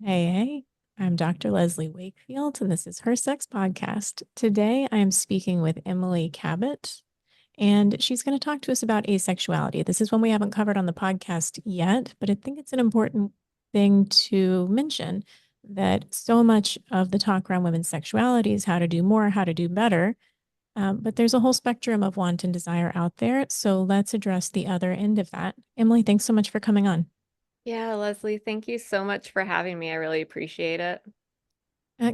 Hey, I'm Dr. Leslie Wakefield, and this is Her Sex Podcast. Today, I am speaking with Emilie Cabot, and she's going to talk to us about asexuality. This is one we haven't covered on the podcast yet, but I think it's an important thing to mention that so much of the talk around women's sexuality is how to do more, how to do better. But there's a whole spectrum of want and desire out there. So let's address the other end of that. Emilie, thanks so much for coming on. Yeah, Leslie, thank you so much for having me. I really appreciate it.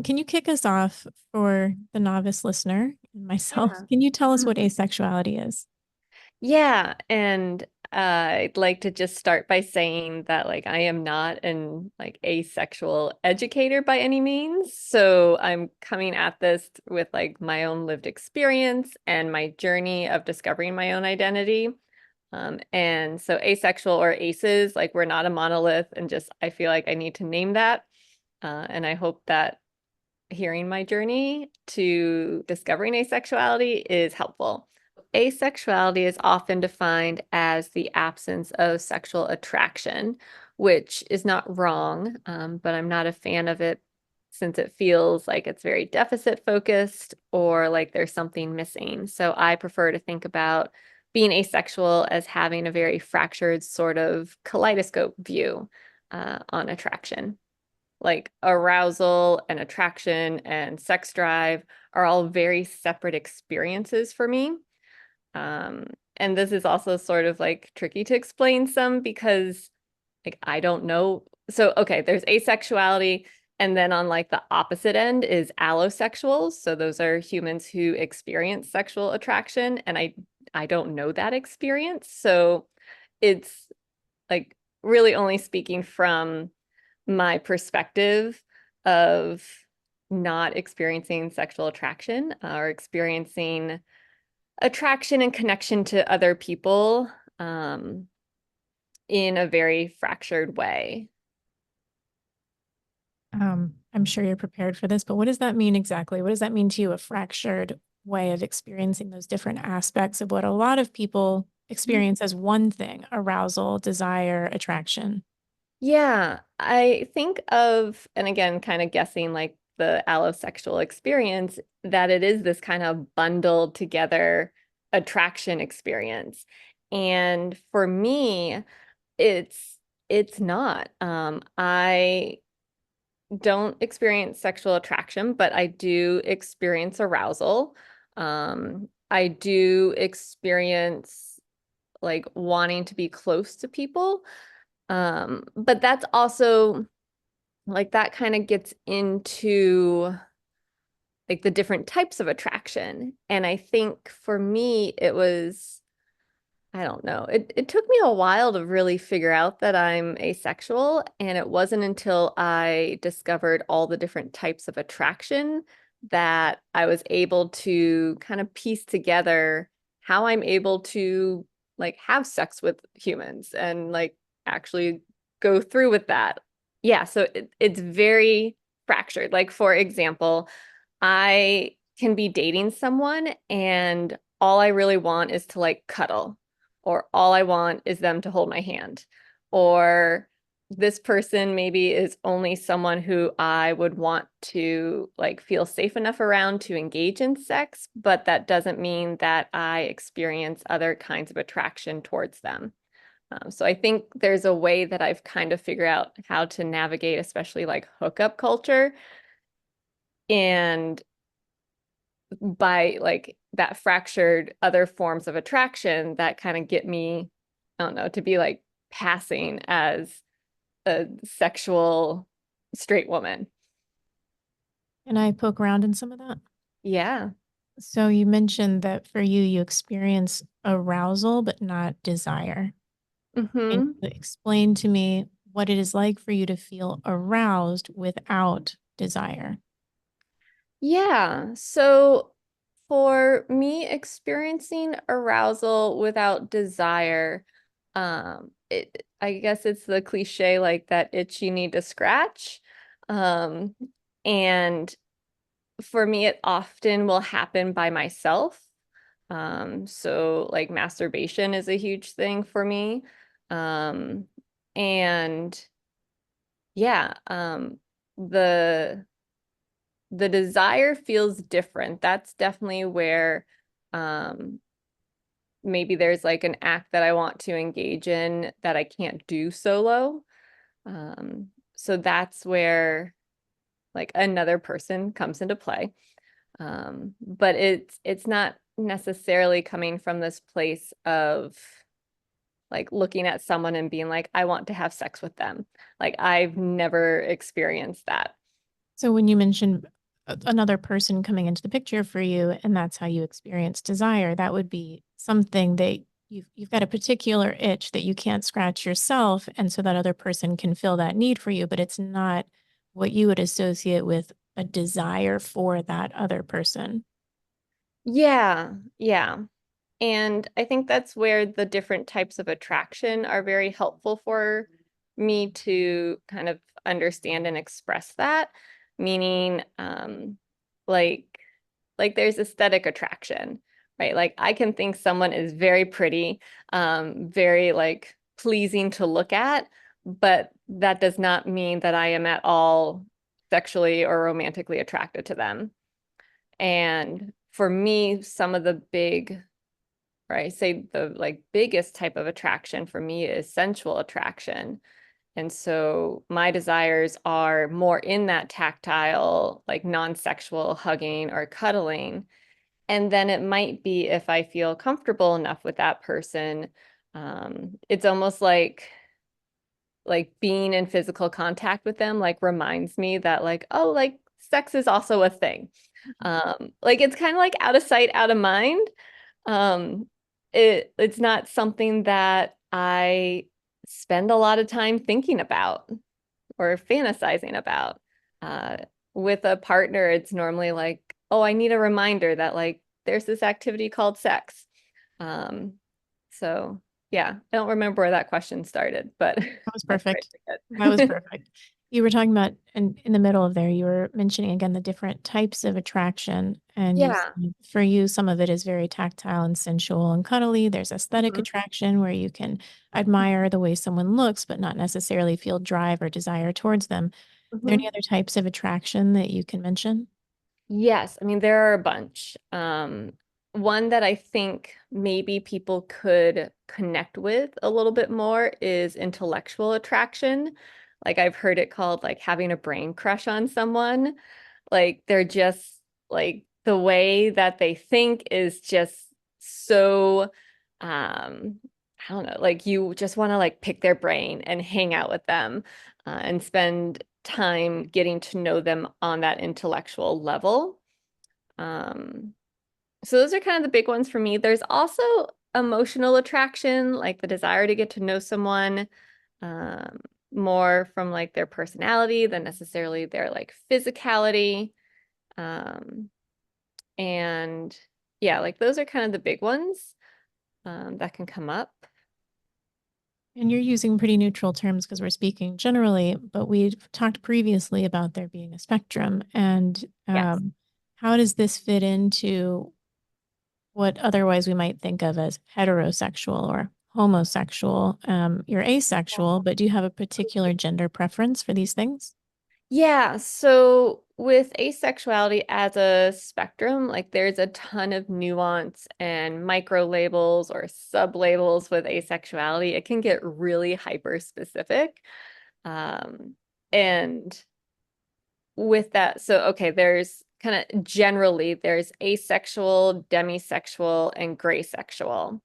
Can you kick us off for the novice listener and myself? Yeah. Can you tell us what Mhm. asexuality is? Yeah, and I'd like to just start by saying that I am not an asexual educator by any means. So I'm coming at this with my own lived experience and my journey of discovering my own identity. And so asexual or aces, we're not a monolith, and just I feel like I need to name that. And I hope that hearing my journey to discovering asexuality is helpful. Asexuality is often defined as the absence of sexual attraction, which is not wrong, but I'm not a fan of it since it feels like it's very deficit focused or like there's something missing. So I prefer to think about being asexual as having a very fractured sort of kaleidoscope view on attraction. Like arousal and attraction and sex drive are all very separate experiences for me. And this is also sort of tricky to explain some because I don't know. So, okay, there's asexuality, and then on the opposite end is allosexuals. So those are humans who experience sexual attraction, and I don't know that experience. So it's really only speaking from my perspective of not experiencing sexual attraction or experiencing attraction and connection to other people in a very fractured way. I'm sure you're prepared for this, but what does that mean exactly? What does that mean to you, a fractured way of experiencing those different aspects of what a lot of people experience as one thing, arousal, desire, attraction? Yeah, I think of, and again, kind of guessing the allosexual experience, that it is this kind of bundled together attraction experience. And for me, it's it's not. I don't experience sexual attraction, but I do experience arousal. I do experience wanting to be close to people. But that's also that kind of gets into the different types of attraction. And I think for me, it was, I don't know, it took me a while to really figure out that I'm asexual. And it wasn't until I discovered all the different types of attraction that I was able to kind of piece together how I'm able to have sex with humans and actually go through with that. Yeah, so it's very fractured. Like, for example, I can be dating someone and all I really want is to cuddle, or all I want is them to hold my hand, or this person maybe is only someone who I would want to feel safe enough around to engage in sex, but that doesn't mean that I experience other kinds of attraction towards them. So I think there's a way that I've kind of figured out how to navigate, especially hookup culture, and by that fractured other forms of attraction that kind of get me, I don't know, to be passing as a sexual straight woman. Can I poke around in some of that? Yeah. So you mentioned that for you, you experience arousal, but not desire. Can Hmm. you explain to me what it is like for you to feel aroused without desire? Yeah. So for me, experiencing arousal without desire, I guess it's the cliche that itch you need to scratch. Um, and for me, it often will happen by myself. So masturbation is a huge thing for me. Um, and Yeah, the the desire feels different. That's definitely where um maybe there's like an act that I want to engage in that I can't do solo. So that's where like another person comes into play. But it's not necessarily coming from this place of like looking at someone and being like, I want to have sex with them. Like I've never experienced that. So when you mentioned another person coming into the picture for you, and that's how you experience desire, that would be something that you've got a particular itch that you can't scratch yourself, and so that other person can fill that need for you, but it's not what you would associate with a desire for that other person. Yeah, yeah. And I think that's where the different types of attraction are very helpful for me to kind of understand and express that. Meaning, like, like there's aesthetic attraction, right? Like I can think someone is very pretty, very like pleasing to look at, but that does not mean that I am at all sexually or romantically attracted to them. And for me, some of the big right? Say the like biggest type of attraction for me is sensual attraction. And so my desires are more in that tactile, like non-sexual hugging or cuddling. And then it might be if I feel comfortable enough with that person, it's almost like being in physical contact with them like reminds me that like, oh, like sex is also a thing. Like it's kind of like out of sight, out of mind. Um, it's not something that I spend a lot of time thinking about or fantasizing about. Uh, with a partner, it's normally like, oh, I need a reminder that like there's this activity called sex. Um, so yeah, I don't remember where that question started, but That was that's where perfect. I That was took it. perfect. You were talking about, and in the middle of there, you were mentioning again the different types of attraction. And you Yeah. said for you, some of it is very tactile and sensual and cuddly. There's aesthetic Mhm. attraction where you can admire the way someone looks, but not necessarily feel drive or desire towards them. Are there any Mhm. other types of attraction that you can mention? Yes, I mean there are a bunch. One that I think maybe people could connect with a little bit more is intellectual attraction. Like I've heard it called like having a brain crush on someone. Like they're just like the way that they think is just so I don't know, like you just want to like pick their brain and hang out with them and spend time getting to know them on that intellectual level. Um, so those are kind of the big ones for me. There's also emotional attraction, like the desire to get to know someone um, more from like their personality than necessarily their like physicality. Um, and yeah, like those are kind of the big ones that can come up. And you're using pretty neutral terms because we're speaking generally, but we talked previously about there being a spectrum. And Yes. how does this fit into what otherwise we might think of as heterosexual or homosexual? You're asexual, but do you have a particular gender preference for these things? Yeah, so with asexuality as a spectrum, like there's a ton of nuance and micro labels or sub labels with asexuality. It can get really hyper specific. Um, and with that, so okay, there's kind of generally there's asexual, demisexual, and gray sexual.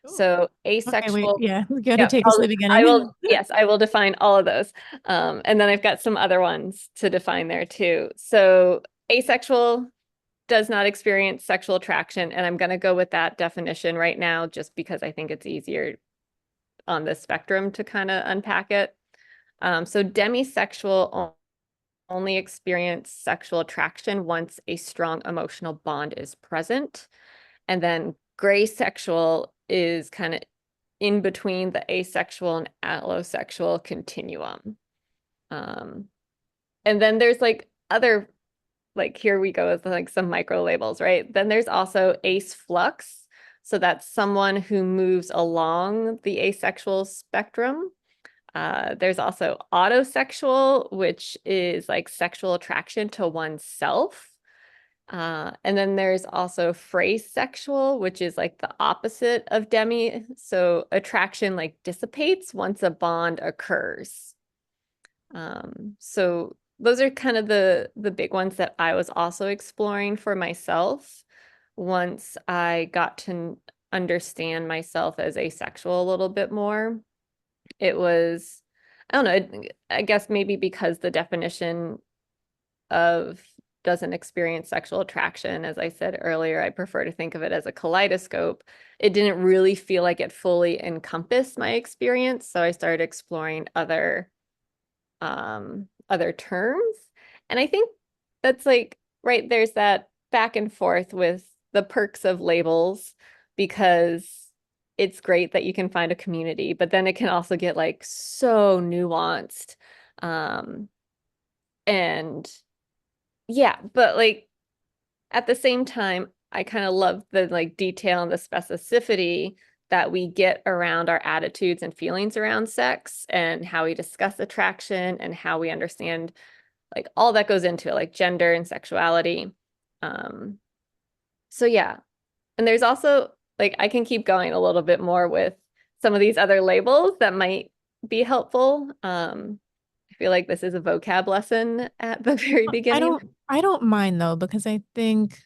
Ooh. So Okay, wait. asexual, Yeah, we got to yeah, take us to the I beginning. will, yes, I will define all of those. And then I've got some other ones to define there too. So asexual does not experience sexual attraction, and I'm going to go with that definition right now just because I think it's easier on the spectrum to kind of unpack it. So demisexual only experience sexual attraction once a strong emotional bond is present. And then gray sexual is kind of in between the asexual and allosexual continuum. Um, and then there's like other, like here we go with like some micro labels, right? Then there's also ace flux. So that's someone who moves along the asexual spectrum. There's also autosexual, which is like sexual attraction to oneself. And then there's also phrase sexual, which is like the opposite of demi. So attraction like dissipates once a bond occurs. So those are kind of the big ones that I was also exploring for myself once I got to understand myself as asexual a little bit more. It was, I don't know, I guess maybe because the definition of doesn't experience sexual attraction, as I said earlier, I prefer to think of it as a kaleidoscope. It didn't really feel like it fully encompassed my experience, so I started exploring other terms. And I think that's like, right, there's that back and forth with the perks of labels because it's great that you can find a community, but then it can also get like so nuanced. Um, and yeah, but like at the same time, I kind of love the like detail and the specificity that we get around our attitudes and feelings around sex and how we discuss attraction and how we understand like all that goes into it, like gender and sexuality. Um, so yeah. And there's also like I can keep going a little bit more with some of these other labels that might be helpful. I feel like this is a vocab lesson at the very I beginning. don't I don't mind though, because I think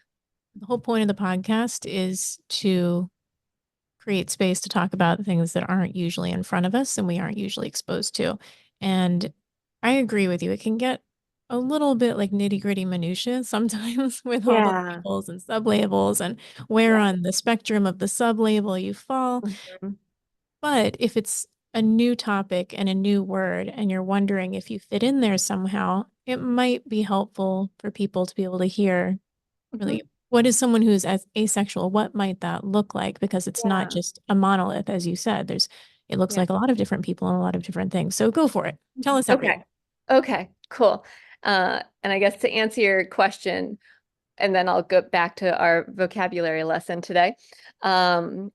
the whole point of the podcast is to create space to talk about things that aren't usually in front of us and we aren't usually exposed to. And I agree with you. It can get a little bit like nitty-gritty minutia sometimes with all the Yeah. labels and sublabels and where Yeah. on the spectrum of the sublabel you fall. Mhm. But if it's a new topic and a new word and you're wondering if you fit in there somehow, it might be helpful for people to be able to hear Mhm. really what is someone who's as asexual, what might that look like? Because it's not Yeah. just a monolith, as you said. It looks Yeah. like a lot of different people and a lot of different things. So go for it. Tell us everything. Okay. Okay, cool. And I guess to answer your question, and then I'll go back to our vocabulary lesson today. Um,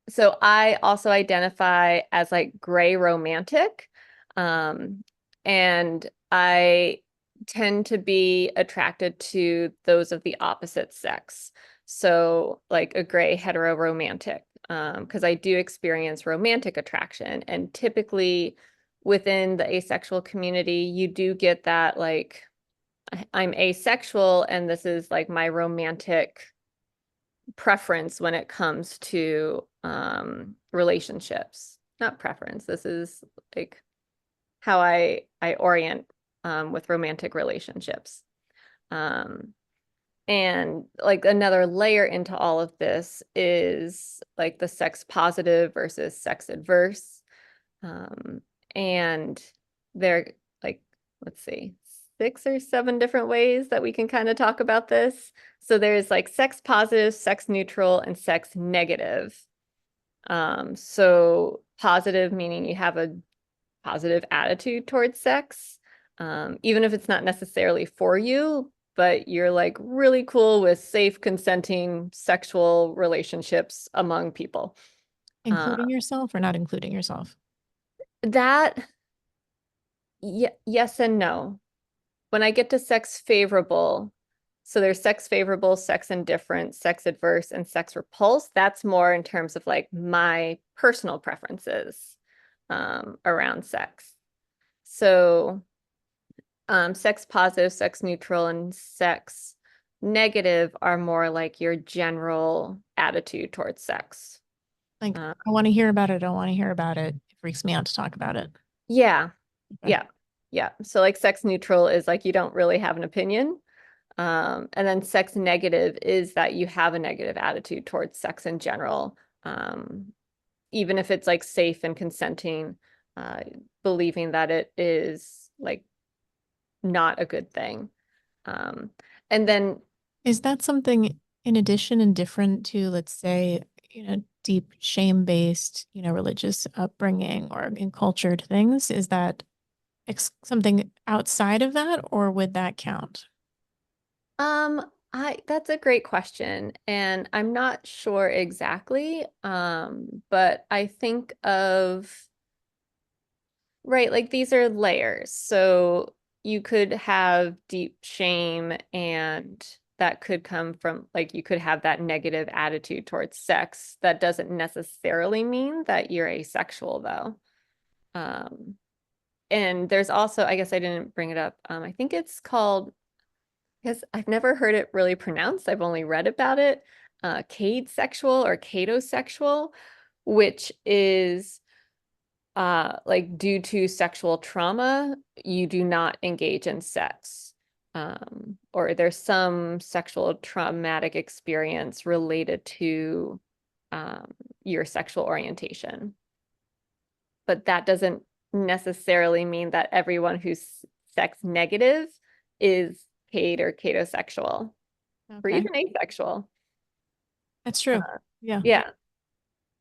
so I also identify as like gray romantic. Um, and I tend to be attracted to those of the opposite sex. So like a gray heteroromantic, because I do experience romantic attraction. And typically within the asexual community, you do get that like I'm asexual and this is like my romantic preference when it comes to relationships. Not preference. This is like how I orient with romantic relationships. Um, and like another layer into all of this is like the sex positive versus sex adverse. Um, and there like let's see, 6 or 7 different ways that we can kind of talk about this. So there's like sex positive, sex neutral, and sex negative. So positive meaning you have a positive attitude towards sex, even if it's not necessarily for you, but you're like really cool with safe, consenting sexual relationships among people. Uh, Including yourself or not including yourself? that, yes and no. When I get to sex favorable, so there's sex favorable, sex indifferent, sex adverse, and sex repulsed. That's more in terms of like my personal preferences around sex. So sex positive, sex neutral, and sex negative are more like your general attitude towards sex. Like, Uh, I want to hear about it. I don't want to hear about it. It freaks me out to talk about it. yeah, Okay. yeah, yeah. So like sex neutral is like you don't really have an opinion. And then sex negative is that you have a negative attitude towards sex in general, even if it's like safe and consenting, uh, believing that it is like not a good thing. Um, and then Is that something in addition and different to, let's say, deep shame-based, religious upbringing or encultured things? Is that something outside of that, or would that count? I that's a great question, and I'm not sure exactly. But I think of Right, like these are layers. So you could have deep shame, and that could come from like you could have that negative attitude towards sex. That doesn't necessarily mean that you're asexual though. Um, and there's also, I guess I didn't bring it up. I think it's called, because I've never heard it really pronounced. I've only read about it. Cade sexual or catosexual, which is like due to sexual trauma, you do not engage in sex. Or there's some sexual traumatic experience related to um, your sexual orientation. But that doesn't necessarily mean that everyone who's sex negative is kate or catosexual or Okay. even asexual. That's true. Uh, Yeah. yeah.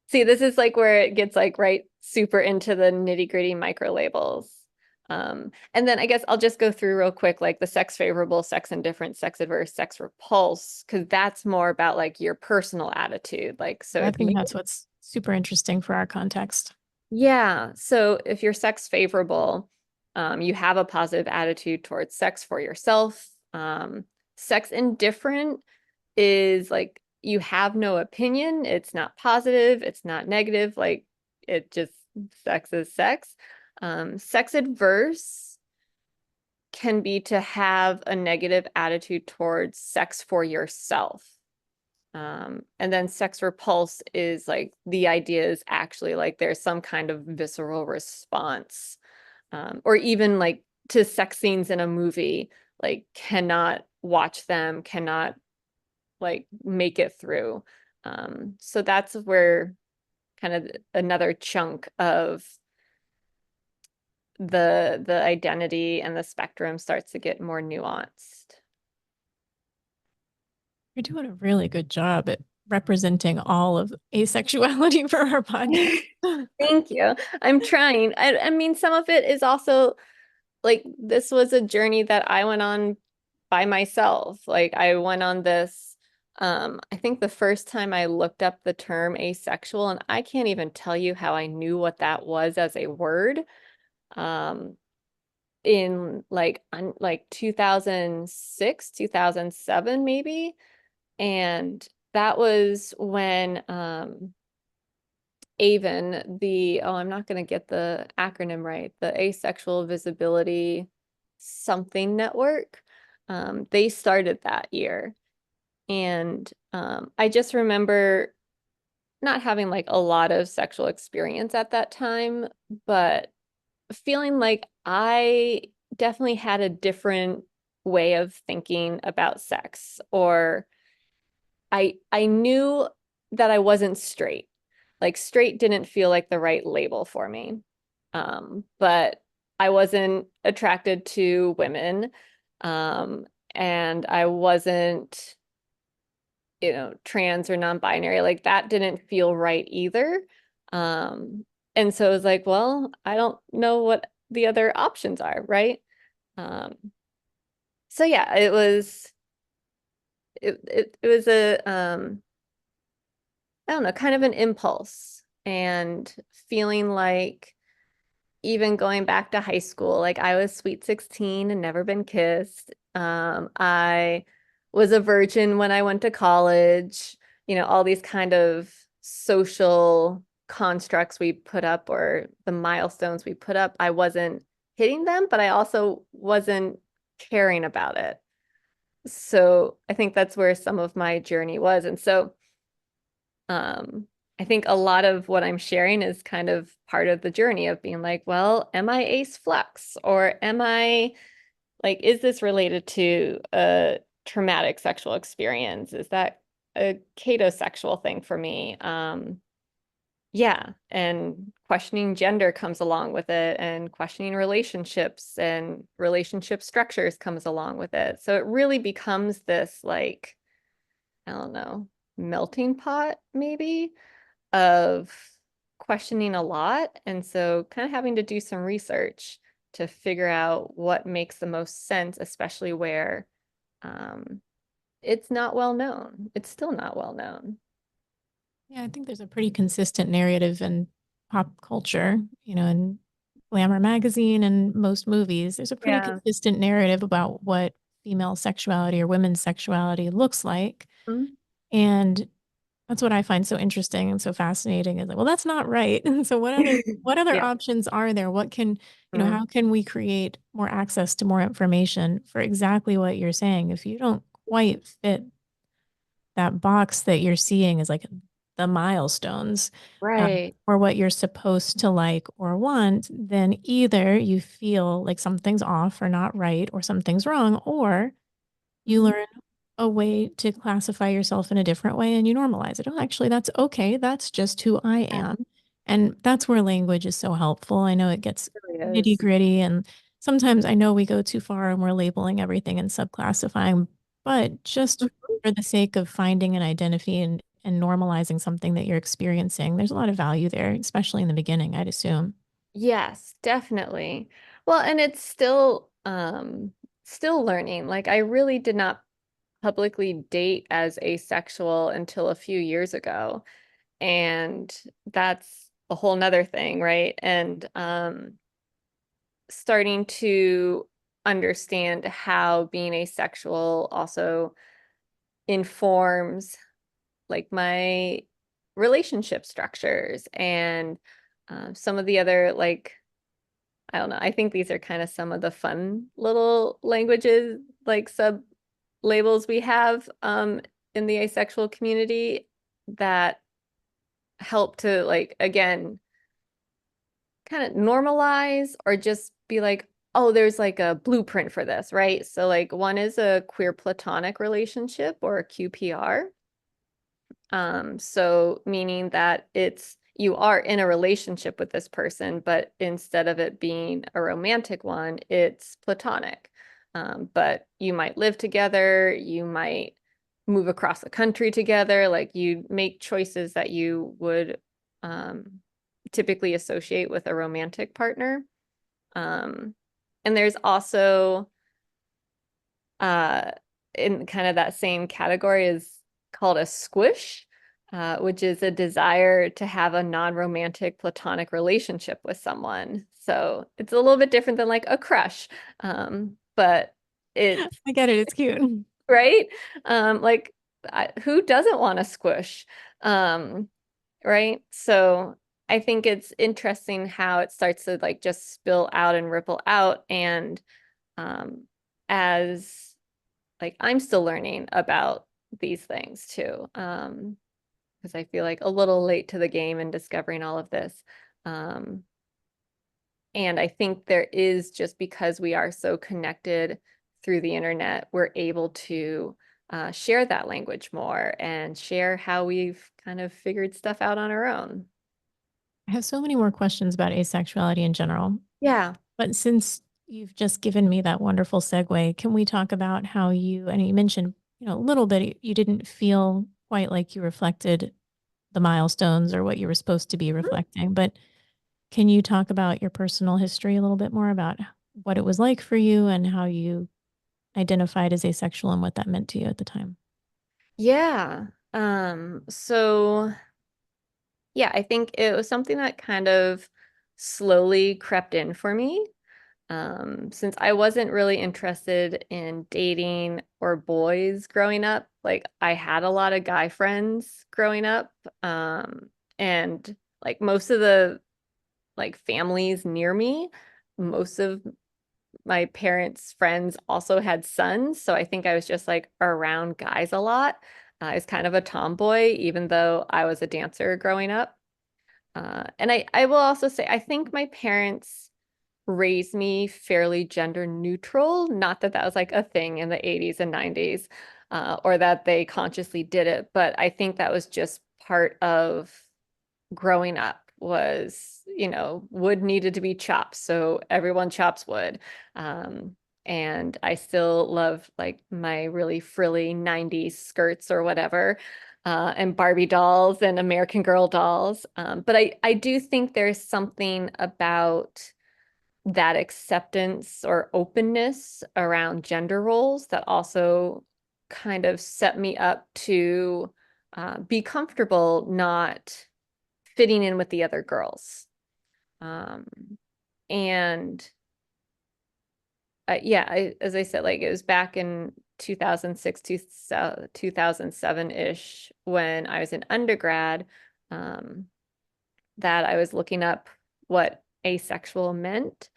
See, this is like where it gets like right super into the nitty-gritty micro labels. And then I guess I'll just go through real quick, like the sex favorable, sex indifferent, sex adverse, sex repulse, because that's more about like your personal attitude. Like, so I if think you, that's what's super interesting for our context. yeah, so if you're sex favorable, you have a positive attitude towards sex for yourself. Sex indifferent is like you have no opinion. It's not positive. It's not negative. Like it just sex is sex. Sex adverse can be to have a negative attitude towards sex for yourself. And then sex repulse is like the idea is actually like there's some kind of visceral response, or even like to sex scenes in a movie, like cannot watch them, cannot like make it through. So that's where kind of another chunk of the identity and the spectrum starts to get more nuanced. You're doing a really good job at representing all of asexuality for our podcast. Thank you. I'm trying. I mean, some of it is also like this was a journey that I went on by myself. Like I went on this, I think the first time I looked up the term asexual, and I can't even tell you how I knew what that was as a word. Um, in like 2006, 2007 maybe. And that was when AVEN, I'm not going to get the acronym right, the Asexual Visibility something network. They started that year. And I just remember not having like a lot of sexual experience at that time, but feeling like I definitely had a different way of thinking about sex, or I knew that I wasn't straight. Like straight didn't feel like the right label for me. But I wasn't attracted to women. Um, and I wasn't, trans or non-binary. Like that didn't feel right either. Um, and so it was like, well, I don't know what the other options are, right? Um, so yeah, it was a I don't know, kind of an impulse, and feeling like even going back to high school, like I was sweet 16 and never been kissed. I was a virgin when I went to college, all these kind of social constructs we put up or the milestones we put up. I wasn't hitting them, but I also wasn't caring about it. So I think that's where some of my journey was. And so um, I think a lot of what I'm sharing is kind of part of the journey of being like, well, am I ace flux, or am I like, is this related to a traumatic sexual experience? Is that a catosexual thing for me? Yeah, and questioning gender comes along with it, and questioning relationships and relationship structures comes along with it. So it really becomes this like, I don't know, melting pot maybe of questioning a lot. And so kind of having to do some research to figure out what makes the most sense, especially where um, it's not well known. It's still not well known. Yeah, I think there's a pretty consistent narrative in pop culture, and Glamour magazine and most movies, there's a pretty Yeah. consistent narrative about what female sexuality or women's sexuality looks like. Mhm. And that's what I find so interesting and so fascinating is like, well, that's not right. So what other Yeah. options are there? What can, Mm. how can we create more access to more information for exactly what you're saying? If you don't quite fit that box that you're seeing is like the milestones, Right. or what you're supposed to like or want, then either you feel like something's off or not right or something's wrong, or you Mhm. learn a way to classify yourself in a different way and you normalize it. Oh, actually, that's okay. That's just who I Yeah, am. And that's where language is so helpful. I know it gets it really nitty is. gritty, and sometimes I know we go too far and we're labeling everything and subclassifying, but just Mhm. for the sake of finding an identity and normalizing something that you're experiencing, there's a lot of value there, especially in the beginning, I'd assume. Yes, definitely. Well, and it's still learning. Like I really did not publicly date as asexual until a few years ago. And that's a whole nother thing, right? And starting to understand how being asexual also informs like my relationship structures and some of the other like I don't know. I think these are kind of some of the fun little languages, like sub labels we have in the asexual community that help to like again kind of normalize or just be like, oh, there's like a blueprint for this, right? So like one is a queer platonic relationship or a QPR. So meaning that it's you are in a relationship with this person, but instead of it being a romantic one, it's platonic. But you might live together, you might move across the country together, like you make choices that you would typically associate with a romantic partner. Um, and there's also uh, in kind of that same category is called a squish, which is a desire to have a non-romantic platonic relationship with someone. So it's a little bit different than like a crush, but it's I get it. It's cute. right. Like who doesn't want a squish? Um, right? So I think it's interesting how it starts to like just spill out and ripple out, and um, as like I'm still learning about these things too. Because I feel like a little late to the game in discovering all of this. Um, and I think there is just because we are so connected through the internet, we're able to share that language more and share how we've kind of figured stuff out on our own. I have so many more questions about asexuality in general, Yeah. but since you've just given me that wonderful segue, can we talk about how and you mentioned, a little bit, you didn't feel quite like you reflected the milestones or what you were supposed to be reflecting, but can you talk about your personal history a little bit more about what it was like for you and how you identified as asexual and what that meant to you at the time? Yeah. So yeah, I think it was something that kind of slowly crept in for me. Since I wasn't really interested in dating or boys growing up, like I had a lot of guy friends growing up. And like most of the like families near me, most of my parents' friends also had sons. So I think I was just like around guys a lot. I was kind of a tomboy, even though I was a dancer growing up. And I will also say, I think my parents raised me fairly gender neutral. Not that that was like a thing in the 80s and 90s, or that they consciously did it, but I think that was just part of growing up was, wood needed to be chopped, so everyone chops wood. Um, and I still love like my really frilly 90s skirts or whatever, and Barbie dolls and American Girl dolls. But I do think there's something about that acceptance or openness around gender roles that also kind of set me up to be comfortable not fitting in with the other girls. Um, And yeah, as I said, like it was back in 2006 to 2007-ish when I was in undergrad, um, that I was looking up what asexual meant.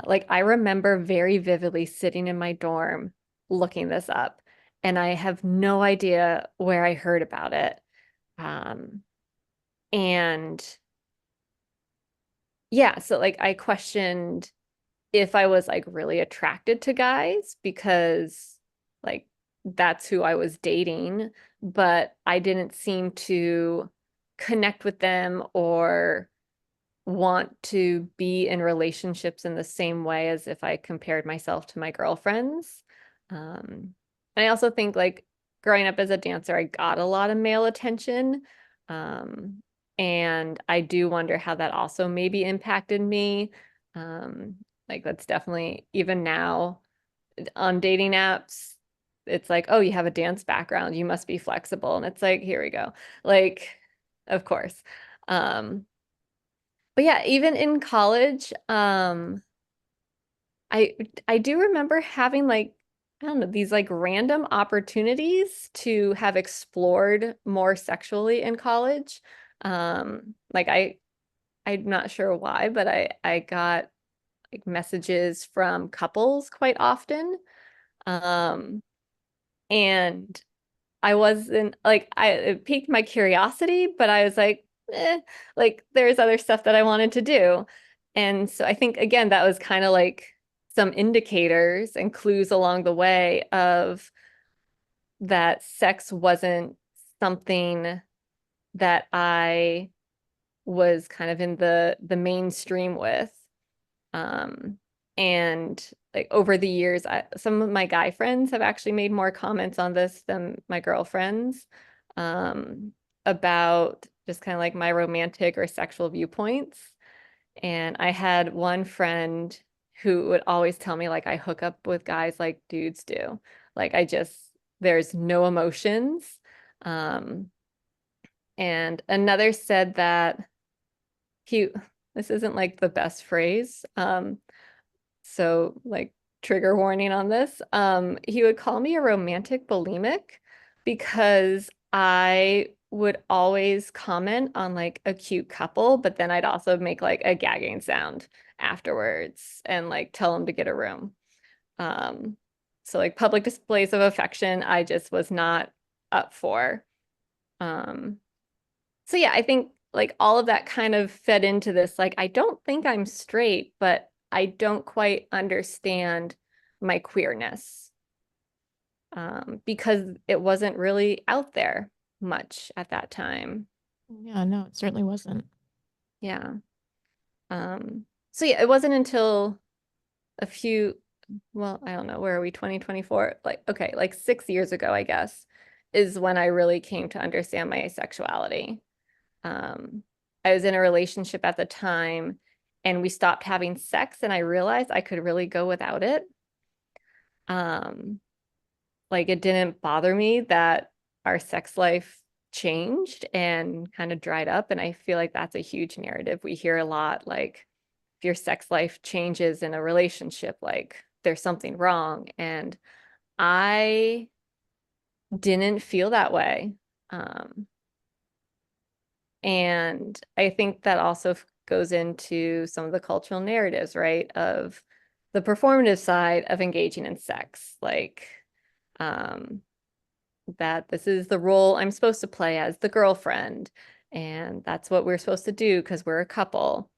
Like I remember very vividly sitting in my dorm looking this up, and I have no idea where I heard about it. Um, and yeah, so like I questioned if I was like really attracted to guys because like that's who I was dating, but I didn't seem to connect with them or want to be in relationships in the same way as if I compared myself to my girlfriends. And I also think like growing up as a dancer, I got a lot of male attention. Um, and I do wonder how that also maybe impacted me. Um, like that's definitely even now on dating apps, it's like, oh, you have a dance background, you must be flexible. And it's like, here we go. Like, of course. Um, but yeah, even in college, I I do remember having like I don't know, these like random opportunities to have explored more sexually in college. Like I'm not sure why, but I got like messages from couples quite often. Um, and I wasn't like it piqued my curiosity, but I was like there's other stuff that I wanted to do. And so I think again that was kind of like some indicators and clues along the way of that sex wasn't something that I was kind of in the mainstream with. Um, and like over the years, some of my guy friends have actually made more comments on this than my girlfriends, um, about just kind of like my romantic or sexual viewpoints. And I had one friend who would always tell me like I hook up with guys like dudes do. Like there's no emotions. Um, and another said that he, this isn't like the best phrase. So like trigger warning on this. He would call me a romantic bulimic because I would always comment on like a cute couple, but then I'd also make like a gagging sound afterwards and like tell them to get a room. Um, so like public displays of affection, I just was not up for. Um, so yeah, I think like all of that kind of fed into this. Like, I don't think I'm straight, but I don't quite understand my queerness, because it wasn't really out there much at that time. Yeah, no, it certainly wasn't. Yeah. So yeah, it wasn't until a few, well, I don't know, where are we, 2024? Like, okay, like 6 years ago, I guess, is when I really came to understand my asexuality. Um, I was in a relationship at the time and we stopped having sex and I realized I could really go without it. Um, like it didn't bother me that our sex life changed and kind of dried up. And I feel like that's a huge narrative. We hear a lot like if your sex life changes in a relationship, like there's something wrong. And I didn't feel that way. Um, And I think that also goes into some of the cultural narratives, right? Of the performative side of engaging in sex, like um, that this is the role I'm supposed to play as the girlfriend, and that's what we're supposed to do because we're a couple.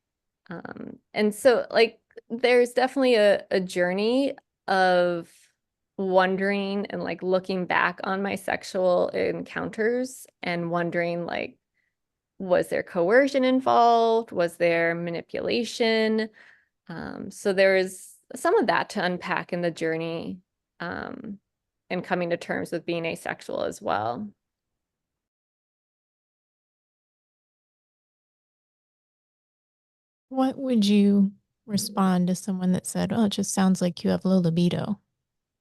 And so, like, there's definitely a journey of wondering and like looking back on my sexual encounters and wondering, like, was there coercion involved? Was there manipulation? So there is some of that to unpack in the journey, um, and coming to terms with being asexual as well. What would you respond to someone that said, "Oh, it just sounds like you have low libido"?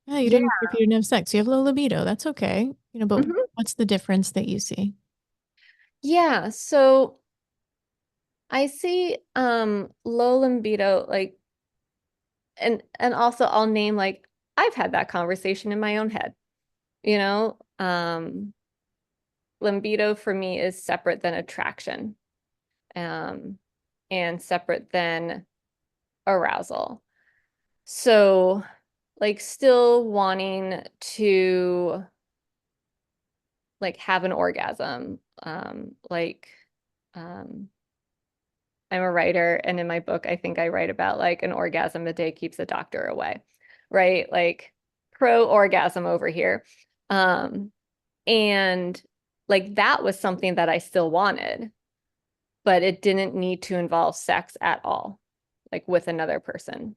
Yeah, you Yeah. didn't, if you didn't have sex, you have low libido. That's okay. But Mhm. what's the difference that you see? Yeah. So I see low libido like and also I'll name like I've had that conversation in my own head, you know? Libido for me is separate than attraction, um, and separate than arousal. So, like, still wanting to like have an orgasm, um, I'm a writer, and in my book, I think I write about like an orgasm a day keeps a doctor away, right? Like pro orgasm over here. Um, and like that was something that I still wanted, but it didn't need to involve sex at all, like with another person.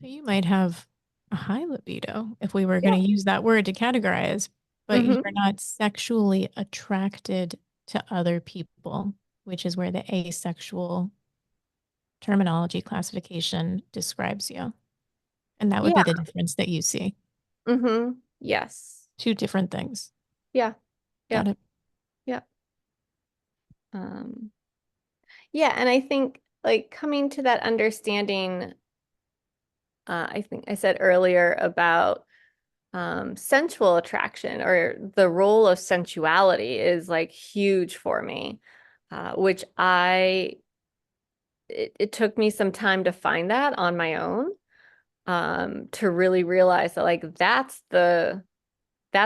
So you might have a high libido if we were going Yeah. to use that word to categorize, but you're Hmm. not sexually attracted to other people, which is where the asexual terminology classification describes you. And that would be Yeah. the difference that you see. Hmm. Yes. Two different things. Yeah. Got Yep. it. Yep. Um, yeah, and I think like coming to that understanding, I think I said earlier about sensual attraction or the role of sensuality is like huge for me, which it took me some time to find that on my own, to really realize that like that's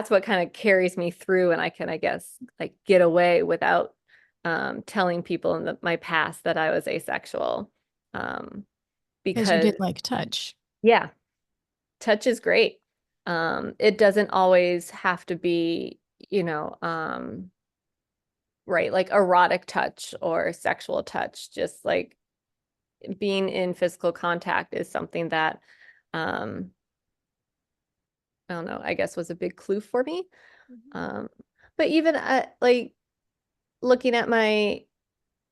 what kind of carries me through, and I can, I guess, like get away without telling people in my past that I was asexual, um, Because you because did like touch. yeah, touch is great. It doesn't always have to be, you know, right, like erotic touch or sexual touch. Just like being in physical contact is something that, um, I don't know, I guess was a big clue for me. Mhm. Um, but even like looking at my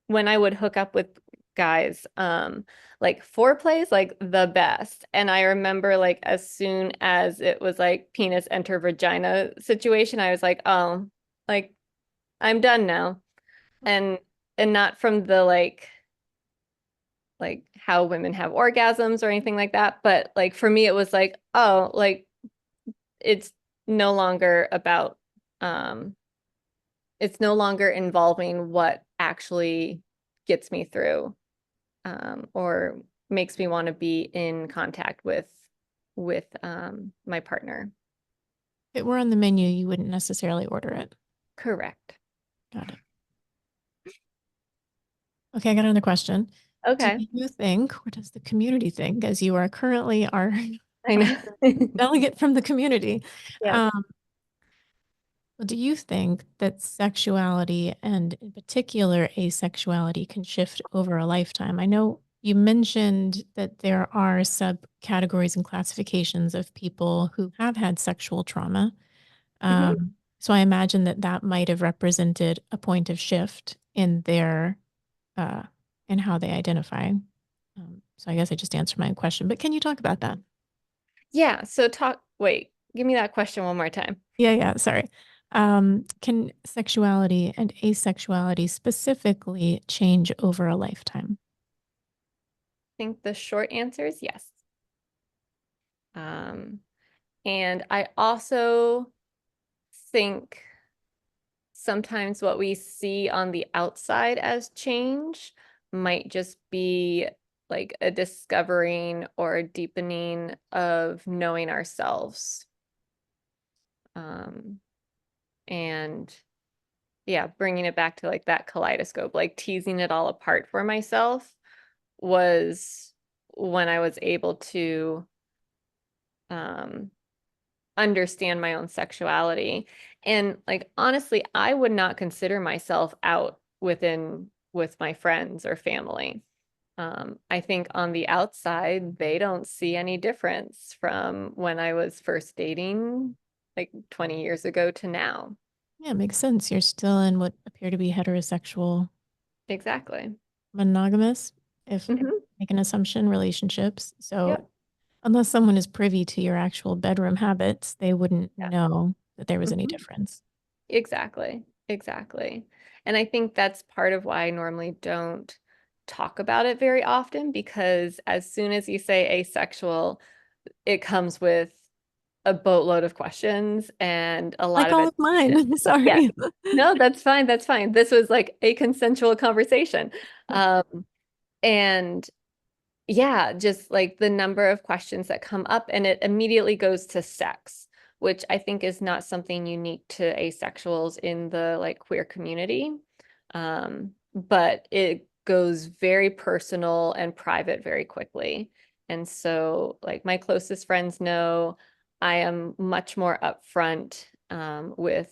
when I would hook up with guys, like foreplay is like the best. And I remember like as soon as it was like penis enter vagina situation, I was like, oh, like I'm done now. And and not from the like how women have orgasms or anything like that, but like for me it was like, oh, like it's no longer about it's no longer involving what actually gets me through, or makes me want to be in contact with my partner. If it were on the menu, you wouldn't necessarily order it. Correct. Got it. Okay, I got another question. Do Okay. you think, or does the community think, as you are currently I our know. delegate from the community, Yeah. um, do you think that sexuality and in particular asexuality can shift over a lifetime? I know you mentioned that there are subcategories and classifications of people who have had sexual trauma. Hmm. So I imagine that that might have represented a point of shift in their uh, in how they identify. So I guess I just answered my own question, but can you talk about that? Yeah. So wait, give me that question one more time. Yeah, yeah, sorry. Can sexuality and asexuality specifically change over a lifetime? I think the short answer is yes. Um, and I also think sometimes what we see on the outside as change might just be like a discovering or a deepening of knowing ourselves. Um, and yeah, bringing it back to like that kaleidoscope, like teasing it all apart for myself was when I was able to um, understand my own sexuality. And like honestly, I would not consider myself out with my friends or family. I think on the outside, they don't see any difference from when I was first dating like 20 years ago to now. Yeah, it makes sense. You're still in what appear to be heterosexual, Exactly. monogamous, if Hmm. make an assumption, relationships. So Yep. unless someone is privy to your actual bedroom habits, they wouldn't Yeah. know that there was any Hmm. difference. Exactly. exactly. And I think that's part of why I normally don't talk about it very often, because as soon as you say asexual, it comes with a boatload of questions and a lot Like of all of education. mine. Yes. Sorry. No, that's fine. That's fine. This was like a consensual conversation. Um, and yeah, just like the number of questions that come up, and it immediately goes to sex, which I think is not something unique to asexuals in the like queer community. But it goes very personal and private very quickly. And so, like, my closest friends know I am much more upfront with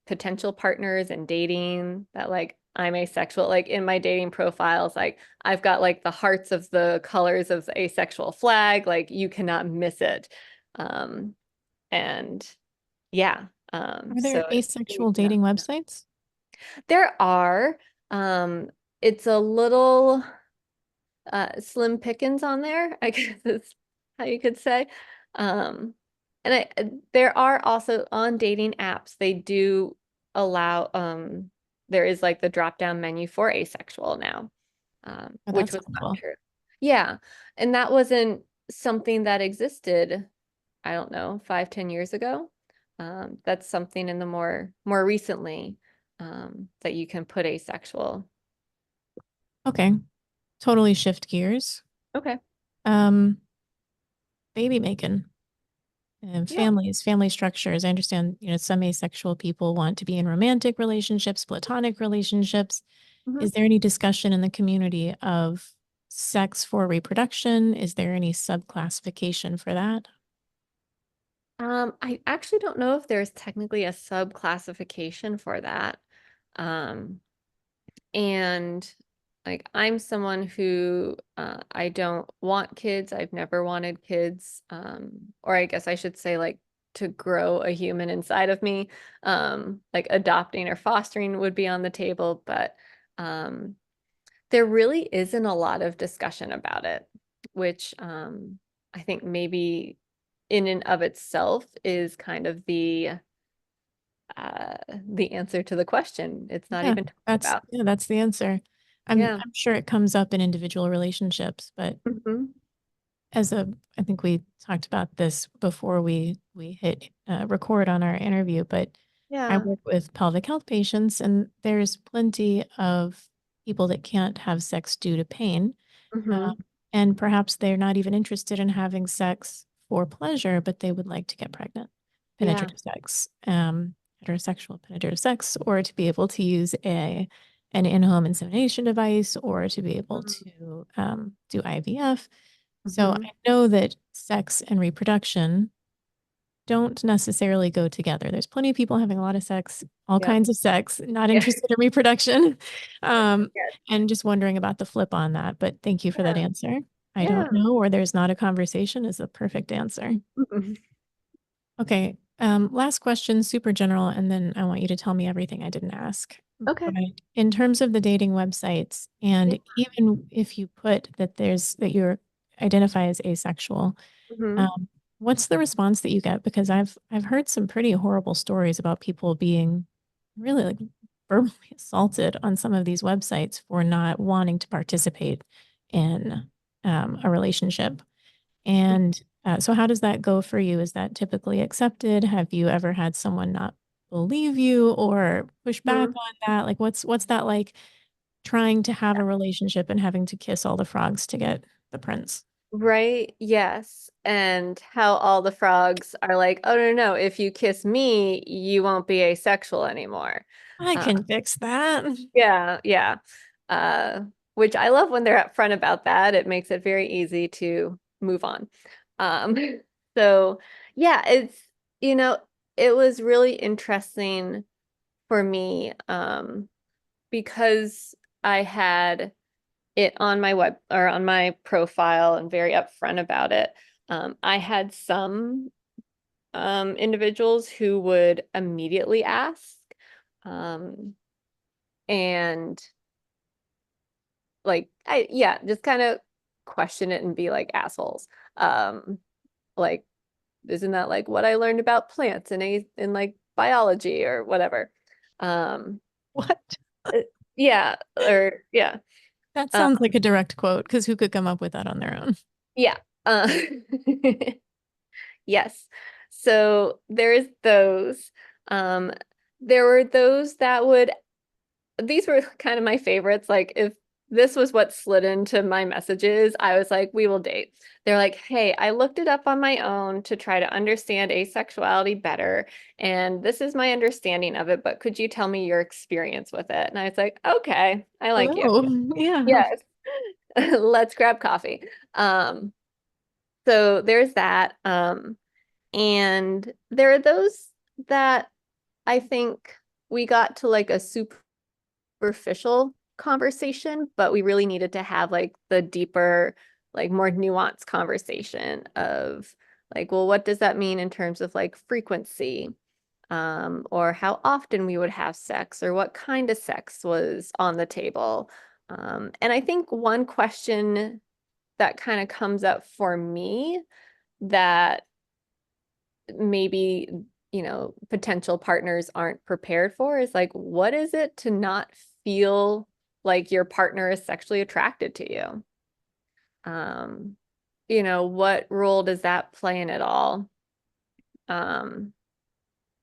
potential partners and dating, that like I'm asexual. Like in my dating profiles, like I've got like the hearts of the colors of the asexual flag. Like you cannot miss it. Um, and yeah, Are so there you need asexual to know. dating websites? There are, um, it's a little slim pickings on there, I guess is how you could say. Um, and there are also on dating apps, they do allow, there is like the drop down menu for asexual now, Oh, which that's was not helpful. true. Yeah. And that wasn't something that existed, I don't know, 5, 10 years ago. That's something in the more recently that you can put asexual. Okay. Totally shift gears. Okay. Um, baby making and Yeah. family structures. I understand, some asexual people want to be in romantic relationships, platonic relationships. Mhm. Is there any discussion in the community of sex for reproduction? Is there any subclassification for that? I actually don't know if there's technically a sub-classification for that. Um, and like I'm someone who I don't want kids. I've never wanted kids. Or I guess I should say like to grow a human inside of me. Like adopting or fostering would be on the table, but um, there really isn't a lot of discussion about it, which I think maybe in and of itself is kind of the answer to the question. It's not Yeah, even talked that's about. yeah, that's the answer. I'm Yeah. I'm sure it comes up in individual relationships, but Hmm. as a I think we talked about this before we hit record on our interview, but I Yeah. work with pelvic health patients, and there's plenty of people that can't have sex due to pain. Hmm. Um, and perhaps they're not even interested in having sex for pleasure, but they would like to get pregnant. Yeah. Penetrative sex, heterosexual penetrative sex, or to be able to use an in-home insemination device, or to be able to do IVF. So Hmm. I know that sex and reproduction don't necessarily go together. There's plenty of people having a lot of sex, all Yep. kinds of sex, not Yeah. interested in reproduction, Yes. and just wondering about the flip on that. But thank you for that Yeah. answer. I don't Yeah. know, or there's not a conversation is a perfect answer. Mhm. Okay. Last question, super general, and then I want you to tell me everything I didn't ask. Okay. But in terms of the dating websites, Yeah. and even if you put that you're identify as asexual, Hmm. um, what's the response that you get? Because I've heard some pretty horrible stories about people being really like verbally assaulted on some of these websites for not wanting to participate in a relationship. And so, how does that go for you? Is that typically accepted? Have you ever had someone not believe you or push back Hmm. on that? Like, what's that like? Trying to have a relationship and having to kiss all the frogs to get the prince. Right. Yes. And how all the frogs are like, oh, no, no, if you kiss me, you won't be asexual anymore. I Uh, can fix that. yeah. Yeah. Uh, which I love when they're upfront about that. It makes it very easy to move on. Um, so yeah, you know, it was really interesting for me, because I had it on my web or on my profile and very upfront about it. I had some individuals who would immediately ask, um, and like I yeah, just kind of question it and be like assholes. Like isn't that like what I learned about plants in like biology or whatever? Um, What? uh, yeah, or yeah. That Um, sounds like a direct quote because who could come up with that on their own? yeah. Uh, yes. So there's those. Um, there were those that would, these were kind of my favorites. Like if this was what slid into my messages, I was like, we will date. They're like, hey, I looked it up on my own to try to understand asexuality better. And this is my understanding of it, but could you tell me your experience with it? And I was like, okay, I like you. Hello. Yeah. Yes. Let's grab coffee. Um, so there's that. And there are those that I think we got to like a superficial conversation, but we really needed to have like the deeper, like more nuanced conversation of like, well, what does that mean in terms of like frequency? Or how often we would have sex, or what kind of sex was on the table. And I think one question that kind of comes up for me that maybe, potential partners aren't prepared for is like, what is it to not feel like your partner is sexually attracted to you? Um, what role does that play in it all? Um,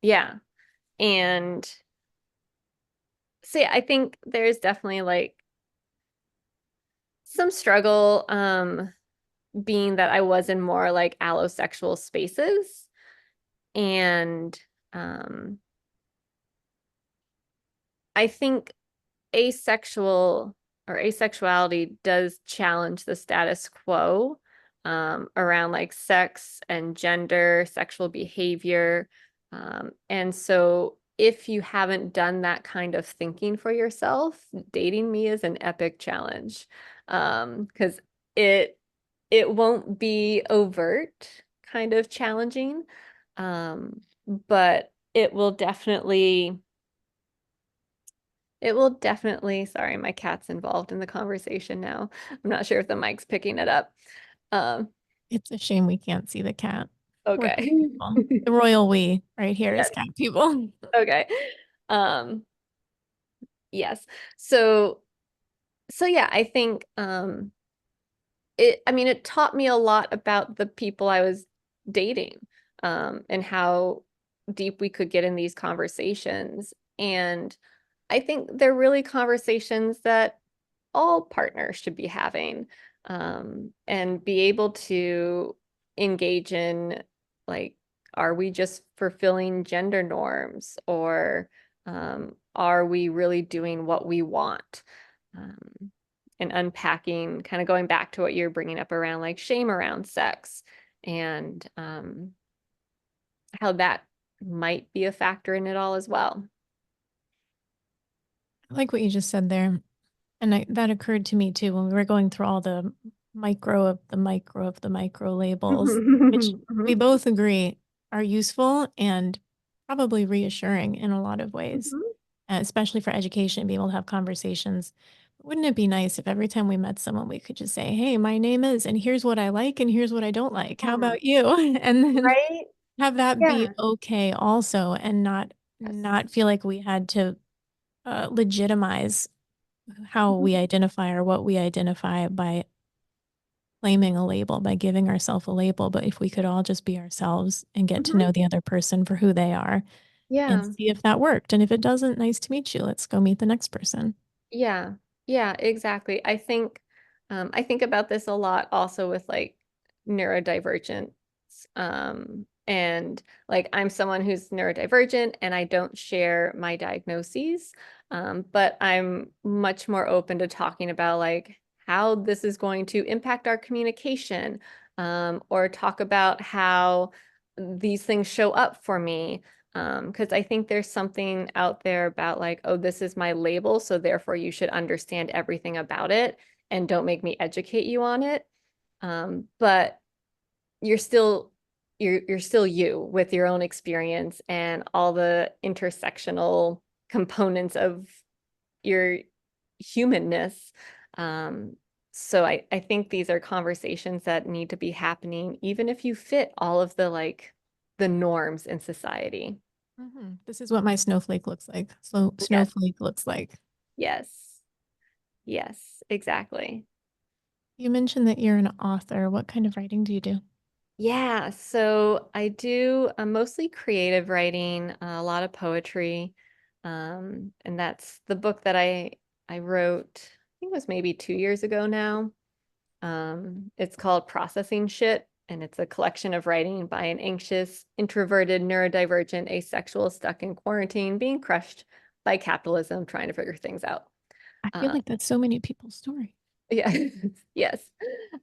yeah. And so yeah, I think there's definitely like some struggle, being that I was in more like allosexual spaces. And um, I think asexual or asexuality does challenge the status quo, around like sex and gender, sexual behavior. And so if you haven't done that kind of thinking for yourself, dating me is an epic challenge. Because it it won't be overt kind of challenging. But it will definitely, sorry, my cat's involved in the conversation now. I'm not sure if the mic's picking it up. Um, It's a shame we can't see the cat. We're cat okay. people. The royal we right here is Yes. cat people. Okay. Um, yes. So yeah, I think it taught me a lot about the people I was dating, and how deep we could get in these conversations. And I think they're really conversations that all partners should be having, and be able to engage in like, are we just fulfilling gender norms, or are we really doing what we want? Um, and unpacking, kind of going back to what you're bringing up around like shame around sex, and how that might be a factor in it all as well. I like what you just said there. And that occurred to me too when we were going through all the micro of the micro of the micro labels, which we Mhm. both agree are useful and probably reassuring in a lot of ways, Mhm. especially for education, being able to have conversations. Wouldn't it be nice if every time we met someone, we could just say, hey, my name is, and here's what I like, and here's what I don't like. How Mm. about you? And then Right? have that be Yeah. okay also, and not Yes. not feel like we had to legitimize how Mhm. we identify or what we identify by claiming a label, by giving ourselves a label. But if we could all just be ourselves and get to Mhm. know the other person for who they are and Yeah. see if that worked. And if it doesn't, nice to meet you. Let's go meet the next person. Yeah. Yeah, exactly. I think about this a lot also with like neurodivergence. And like I'm someone who's neurodivergent and I don't share my diagnoses. But I'm much more open to talking about like how this is going to impact our communication, or talk about how these things show up for me. Because I think there's something out there about like, oh, this is my label, so therefore you should understand everything about it and don't make me educate you on it. But you're still you're still you with your own experience and all the intersectional components of your humanness. Um, so I think these are conversations that need to be happening, even if you fit all of the like the norms in society. This is what my snowflake looks like. So Yes, snowflake looks like. yes, yes, exactly. You mentioned that you're an author. What kind of writing do you do? Yeah, so I do mostly creative writing, a lot of poetry, and that's the book that I wrote. I think it was maybe 2 years ago now. It's called Processing Shit, and it's a collection of writing by an anxious, introverted, neurodivergent, asexual, stuck in quarantine, being crushed by capitalism, trying to figure things out. I feel Uh, like that's so many people's story. yeah, yes.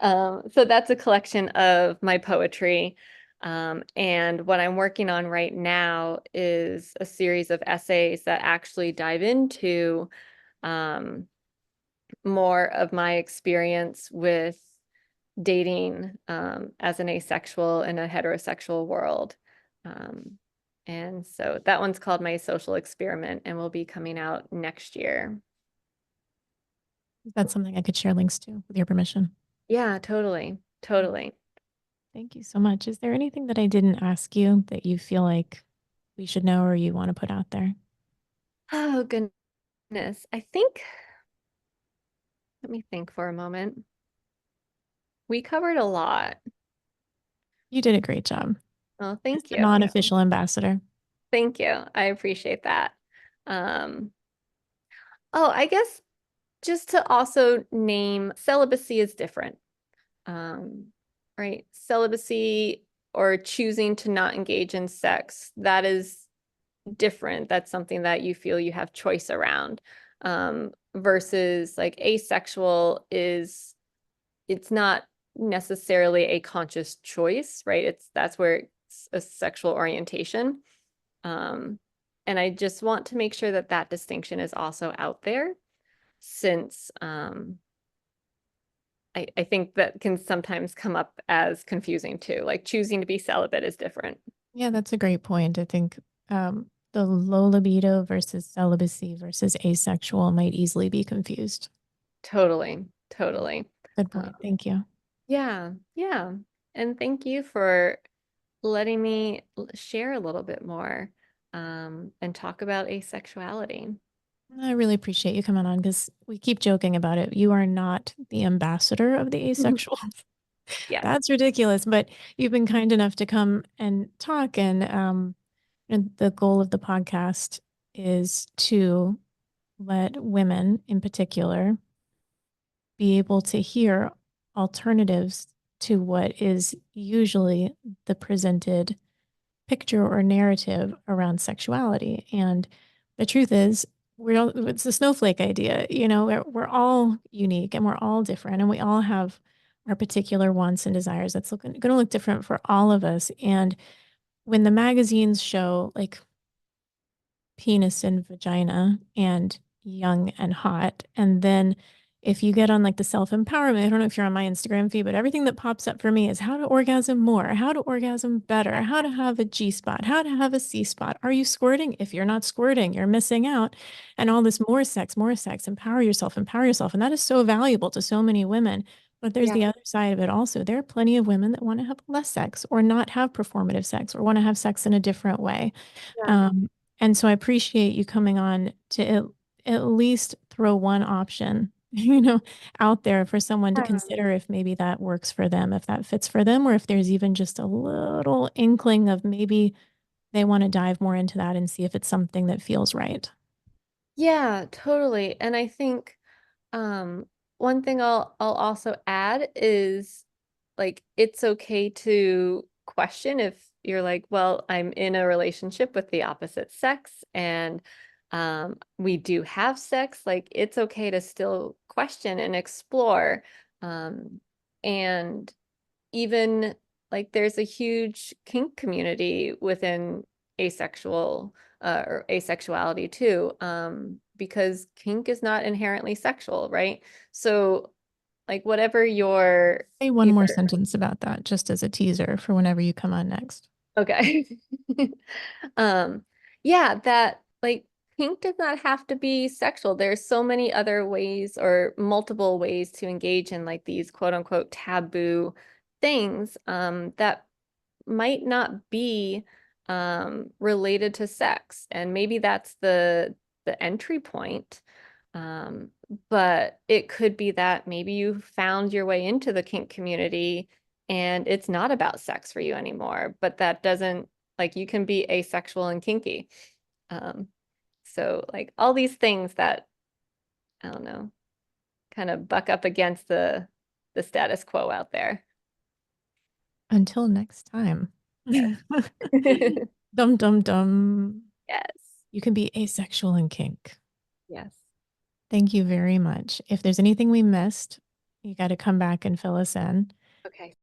So that's a collection of my poetry. And what I'm working on right now is a series of essays that actually dive into um, more of my experience with dating as an asexual in a heterosexual world. Um, and so that one's called My Social Experiment and will be coming out next year. That's something I could share links to with your permission. Yeah, totally. Totally. Thank you so much. Is there anything that I didn't ask you that you feel like we should know or you want to put out there? Oh, goodness. Let me think for a moment. We covered a lot. You did a great job Oh, as thank the you. non-official ambassador. Thank you. I appreciate that. Um, oh, I guess just to also name celibacy is different. Um, right? Celibacy or choosing to not engage in sex, that is different. That's something that you feel you have choice around. Versus like asexual is it's not necessarily a conscious choice, right? That's where it's a sexual orientation. Um, and I just want to make sure that that distinction is also out there since I think that can sometimes come up as confusing too. Like choosing to be celibate is different. Yeah, that's a great point. I think the low libido versus celibacy versus asexual might easily be confused. Totally, Yeah, totally. good Uh, point. Thank you. yeah, yeah. And thank you for letting me share a little bit more and talk about asexuality. I really appreciate you coming on because we keep joking about it. You are not the ambassador of the asexual. Yes. That's ridiculous. But you've been kind enough to come and talk. And the goal of the podcast is to let women in particular be able to hear alternatives to what is usually the presented picture or narrative around sexuality. And the truth is, it's the snowflake idea. We're all unique and we're all different, and we all have our particular wants and desires that's going to look different for all of us. And when the magazines show like penis and vagina and young and hot. And then if you get on like the self-empowerment, I don't know if you're on my Instagram feed, but everything that pops up for me is how to orgasm more, how to orgasm better, how to have a G spot, how to have a C spot. Are you squirting? If you're not squirting, you're missing out. And all this more sex, empower yourself, empower yourself. And that is so valuable to so many women. But there's Yeah. the other side of it also. There are plenty of women that want to have less sex or not have performative sex or want to have sex in a different way. Yeah. Um, and so I appreciate you coming on to at least throw one option, out there for someone to consider if maybe that works for them, if that fits for them, or if there's even just a little inkling of maybe they want to dive more into that and see if it's something that feels right. Yeah, totally. And I think Um, one thing I'll also add is like it's okay to question if you're like, well, I'm in a relationship with the opposite sex and we do have sex, like it's okay to still question and explore. Um, and even like there's a huge kink community within asexual or asexuality too, because kink is not inherently sexual, right? So like whatever your Say one more either sentence about that, just as a teaser for whenever you come on next. okay. um yeah, that like kink does not have to be sexual. There's so many other ways or multiple ways to engage in like these quote unquote taboo things that might not be related to sex. And maybe that's the entry point. Um, but it could be that maybe you found your way into the kink community and it's not about sex for you anymore, but that doesn't like you can be asexual and kinky. Um, so like all these things that I don't know, kind of buck up against the status quo out there. Until next time. Yes. Dum dum dum. Yes. You can be asexual and kink. Yes. Thank you very much. If there's anything we missed, you got to come back and fill us in. Okay.